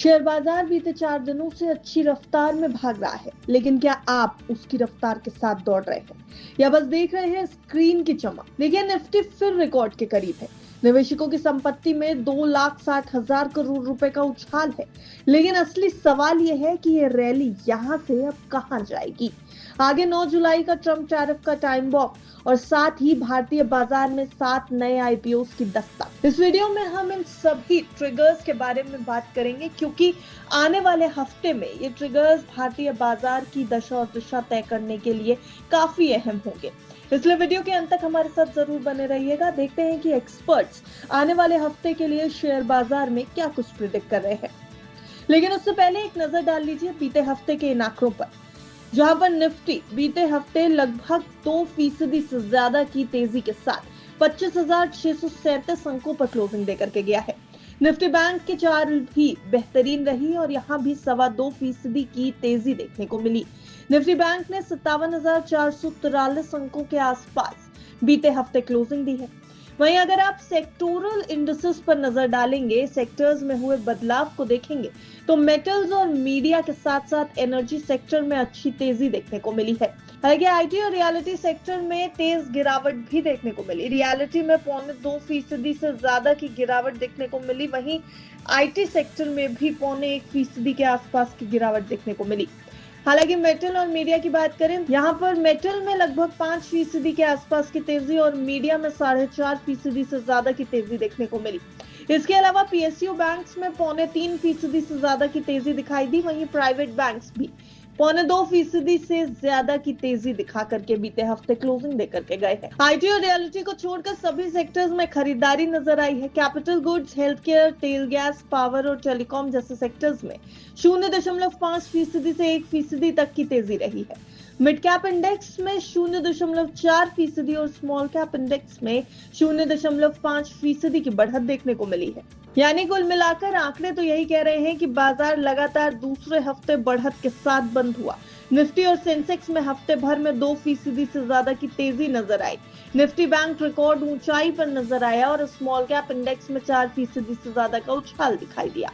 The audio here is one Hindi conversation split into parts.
शेयर बाजार बीते 4 दिनों से अच्छी रफ्तार में भाग रहा है, लेकिन क्या आप उसकी रफ्तार के साथ दौड़ रहे हैं या बस देख रहे हैं स्क्रीन की चमक? देखिए, निफ्टी फिर रिकॉर्ड के करीब है। निवेशकों की संपत्ति में 2,60,000 करोड़ रुपए का उछाल है, लेकिन असली सवाल यह है कि ये रैली यहां से अब कहां जाएगी। आगे 9 जुलाई का ट्रम्प टैरिफ का टाइम बॉम्ब और साथ ही भारतीय बाजार में 7 नए आईपीओ की दस्तक। इस वीडियो में हम इन सभी ट्रिगर्स के बारे में बात करेंगे, क्योंकि आने वाले हफ्ते में ये ट्रिगर्स भारतीय बाजार की दशा और दिशा तय करने के लिए काफी अहम होंगे। इसलिए वीडियो के अंत तक हमारे साथ जरूर बने रहिएगा। देखते हैं कि एक्सपर्ट्स आने वाले हफ्ते के लिए शेयर बाजार में क्या कुछ प्रिडिक्ट कर रहे हैं। लेकिन उससे पहले एक नजर डाल लीजिए बीते हफ्ते के इन आंकड़ों पर, जहां पर निफ्टी बीते हफ्ते लगभग 2% से ज्यादा की तेजी के साथ 25,637 अंकों पर क्लोजिंग देकर के गया है। निफ्टी बैंक की चाल भी बेहतरीन रही और यहां भी 2.25% की तेजी देखने को मिली। निफ्टी बैंक ने 57,443 अंकों के आसपास बीते हफ्ते क्लोजिंग दी है। वहीं अगर आप सेक्टोरल इंडिसेस पर नजर डालेंगे, सेक्टर्स में हुए बदलाव को देखेंगे, तो मेटल्स और मीडिया के साथ साथ एनर्जी सेक्टर में अच्छी तेजी देखने को मिली है। हालांकि आईटी और रियलिटी सेक्टर में तेज गिरावट भी देखने को मिली। रियलिटी में 0.25% से ज्यादा की गिरावट देखने को मिली, वहीं आईटी सेक्टर में भी 0.1% के आसपास की गिरावट देखने को मिली। हालांकि मेटल और मीडिया की बात करें, यहाँ पर मेटल में लगभग 5% के आसपास की तेजी और मीडिया में 4.5% से ज्यादा की तेजी देखने को मिली। इसके अलावा पीएसयू बैंक्स में 0.3% से ज्यादा की तेजी दिखाई दी। वहीं प्राइवेट बैंक्स भी 0.2% से ज्यादा की तेजी दिखा करके बीते हफ्ते क्लोजिंग देकर के गए हैं। आईटी और रियलिटी को छोड़कर सभी सेक्टर्स में खरीदारी नजर आई है। कैपिटल गुड्स, हेल्थ केयर, तेल गैस, पावर और टेलीकॉम जैसे सेक्टर्स में 0.5% से 1% तक की तेजी रही है। मिड कैप इंडेक्स में 0.4% और स्मॉल कैप इंडेक्स में 0.5% की बढ़त देखने को मिली है। यानी कुल मिलाकर आंकड़े तो यही कह रहे हैं कि बाजार लगातार दूसरे हफ्ते बढ़त के साथ बंद हुआ। निफ्टी और सेंसेक्स में हफ्ते भर में 2% से ज्यादा की तेजी नजर आई। निफ्टी बैंक रिकॉर्ड ऊंचाई पर नजर आया और स्मॉल कैप इंडेक्स में 4% से ज्यादा का उछाल दिखाई दिया।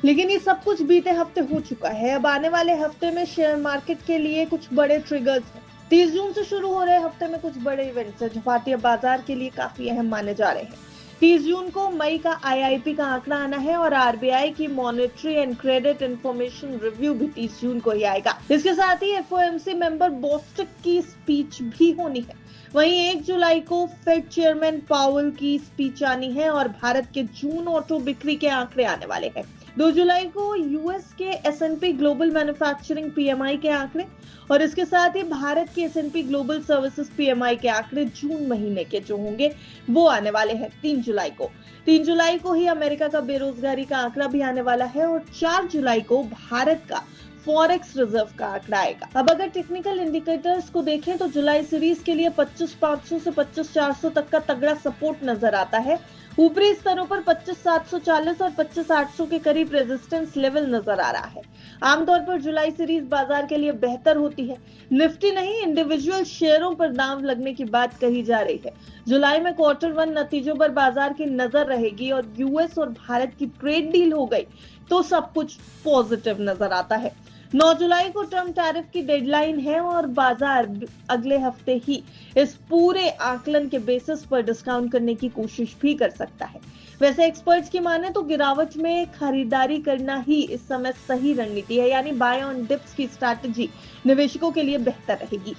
लेकिन ये सब कुछ बीते हफ्ते हो चुका है। अब आने वाले हफ्ते में शेयर मार्केट के लिए कुछ बड़े ट्रिगर्स हैं। 30 जून से शुरू हो रहे हफ्ते में कुछ बड़े इवेंट्स हैं जो भारतीय बाजार के लिए काफी अहम माने जा रहे हैं। 30 जून को मई का आईआईपी का आंकड़ा आना है और आरबीआई की monetary and credit information review भी 30 जून को ही आएगा। इसके साथ ही एफओएमसी मेंबर बोस्टक की स्पीच भी होनी है। वहीं 1 जुलाई को फेड चेयरमैन पावेल की स्पीच आनी है और भारत के जून ऑटो बिक्री के आंकड़े आने वाले हैं। 2 जुलाई को यूएस के एसएनपी ग्लोबल मैन्युफैक्चरिंग पीएमआई के आंकड़े और इसके साथ ही भारत के एसएनपी ग्लोबल सर्विसेज पीएमआई के आंकड़े जून महीने के जो होंगे वो आने वाले हैं 3 जुलाई को। 3 जुलाई को ही अमेरिका का बेरोजगारी का आंकड़ा भी आने वाला है और 4 जुलाई को भारत का फॉरेक्स रिजर्व का आंकड़ा आएगा। अब अगर टेक्निकल इंडिकेटर्स को देखें तो जुलाई सीरीज के लिए 25,500 से 25,400 तक का तगड़ा सपोर्ट नजर आता है। ऊपरी स्तरों पर 25,740 और 25,800 के करीब रेजिस्टेंस लेवल नजर आ रहा है। आमतौर पर जुलाई सीरीज बाजार के लिए बेहतर होती है। निफ्टी नहीं, इंडिविजुअल शेयरों पर दांव लगने की बात कही जा रही है। जुलाई में Q1 नतीजों पर बाजार की नजर रहेगी और यूएस और भारत की ट्रेड डील हो गई तो सब कुछ पॉजिटिव नजर आता है। 9 जुलाई को ट्रम्प टैरिफ की डेडलाइन है और बाजार अगले हफ्ते ही इस पूरे आकलन के बेसिस पर डिस्काउंट करने की कोशिश भी कर सकता है। वैसे एक्सपर्ट्स की माने तो गिरावट में खरीदारी करना ही इस समय सही रणनीति है, यानी बाय ऑन डिप्स की स्ट्रैटेजी निवेशकों के लिए बेहतर रहेगी।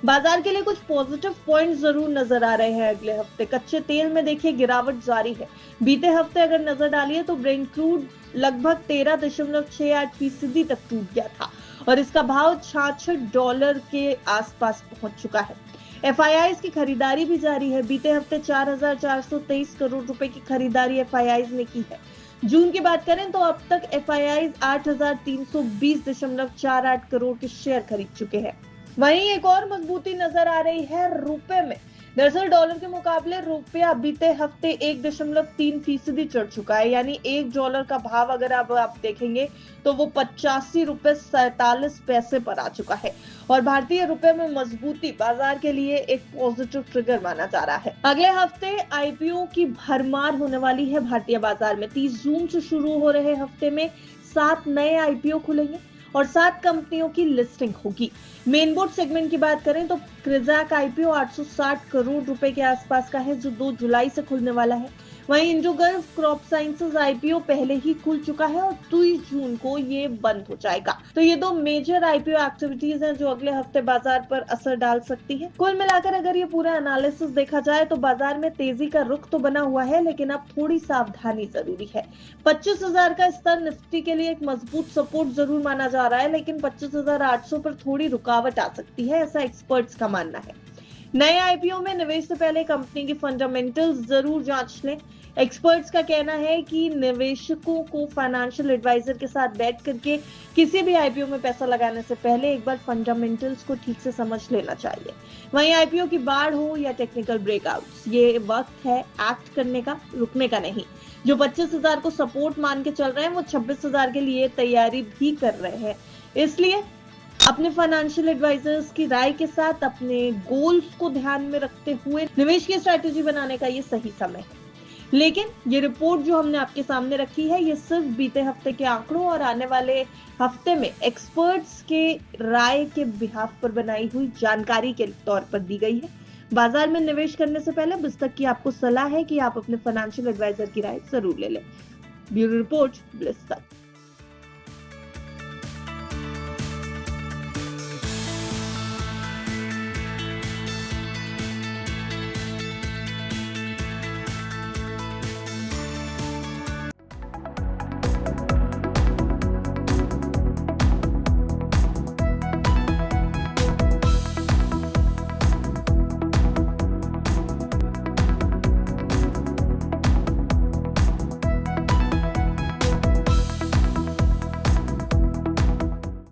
बाजार के लिए कुछ पॉजिटिव पॉइंट्स जरूर नजर आ रहे हैं अगले हफ्ते। कच्चे तेल में देखिए गिरावट जारी है। बीते हफ्ते अगर नजर डालिए तो ब्रेंट क्रूड लगभग 13.68% तक टूट गया था और इसका भाव $66 के आसपास पहुंच चुका है। एफआईआईज की खरीदारी भी जारी है। बीते हफ्ते 4,423 करोड़ रुपए की खरीदारी एफआईआईज ने की है। जून की बात करें तो अब तक एफआईआईज 8,320.48 करोड़ के शेयर खरीद चुके हैं। वहीं एक और मजबूती नजर आ रही है रुपए में। दरअसल डॉलर के मुकाबले रुपया बीते हफ्ते 1.3% चढ़ चुका है, यानी $1 का भाव अगर आप देखेंगे तो वो 85 रुपए 47 पैसे पर आ चुका है और भारतीय रुपए में मजबूती बाजार के लिए एक पॉजिटिव ट्रिगर माना जा रहा है। अगले हफ्ते आईपीओ की भरमार होने वाली है भारतीय बाजार में। 30 जून से शुरू हो रहे हफ्ते में 7 नए आईपीओ खुलेंगे और 7 कंपनियों की लिस्टिंग होगी। मेन बोर्ड सेगमेंट की बात करें तो क्रिजाक आईपीओ 860 करोड़ रुपए के आसपास का है, जो 2 जुलाई से खुलने वाला है। वहीं इंडोगल्फ क्रॉप साइंसेज आईपीओ पहले ही खुल चुका है और 23 जून को ये बंद हो जाएगा। तो ये 2 मेजर आईपीओ एक्टिविटीज हैं जो अगले हफ्ते बाजार पर असर डाल सकती है। कुल मिलाकर अगर ये पूरा एनालिसिस देखा जाए तो बाजार में तेजी का रुख तो बना हुआ है, लेकिन अब थोड़ी सावधानी जरूरी है। 25,000 का स्तर निफ्टी के लिए एक मजबूत सपोर्ट जरूर माना जा रहा है, लेकिन 25,800 पर थोड़ी रुकावट आ सकती है, ऐसा एक्सपर्ट्स का मानना है। नए आईपीओ में निवेश से पहले कंपनी की फंडामेंटल्स जरूर जांच लें। एक्सपर्ट्स का कहना है कि निवेशकों को फाइनेंशियल एडवाइजर के साथ बैठ करके किसी भी आईपीओ में पैसा लगाने से पहले एक बार फंडामेंटल्स को ठीक से समझ लेना चाहिए। वहीं आईपीओ की बाढ़ हो या टेक्निकल ब्रेकआउट्स, ये वक्त है एक्ट करने का, रुकने का नहीं। जो 25,000 को सपोर्ट मान के चल रहे हैं वो 26,000 के लिए तैयारी भी कर रहे हैं। इसलिए अपने फाइनेंशियल एडवाइजर्स की राय के साथ अपने गोल्स को ध्यान में रखते हुए निवेश की स्ट्रैटेजी बनाने का ये सही समय है। लेकिन ये रिपोर्ट जो हमने आपके सामने रखी है, ये सिर्फ बीते हफ्ते के आंकड़ों और आने वाले हफ्ते में एक्सपर्ट्स के राय के बिहाफ पर बनाई हुई जानकारी के तौर पर दी गई है। बाजार में निवेश करने से पहले बिस्तक की आपको सलाह है कि आप अपने फाइनेंशियल एडवाइजर की राय जरूर ले लें। Bureau report, बिस्तक।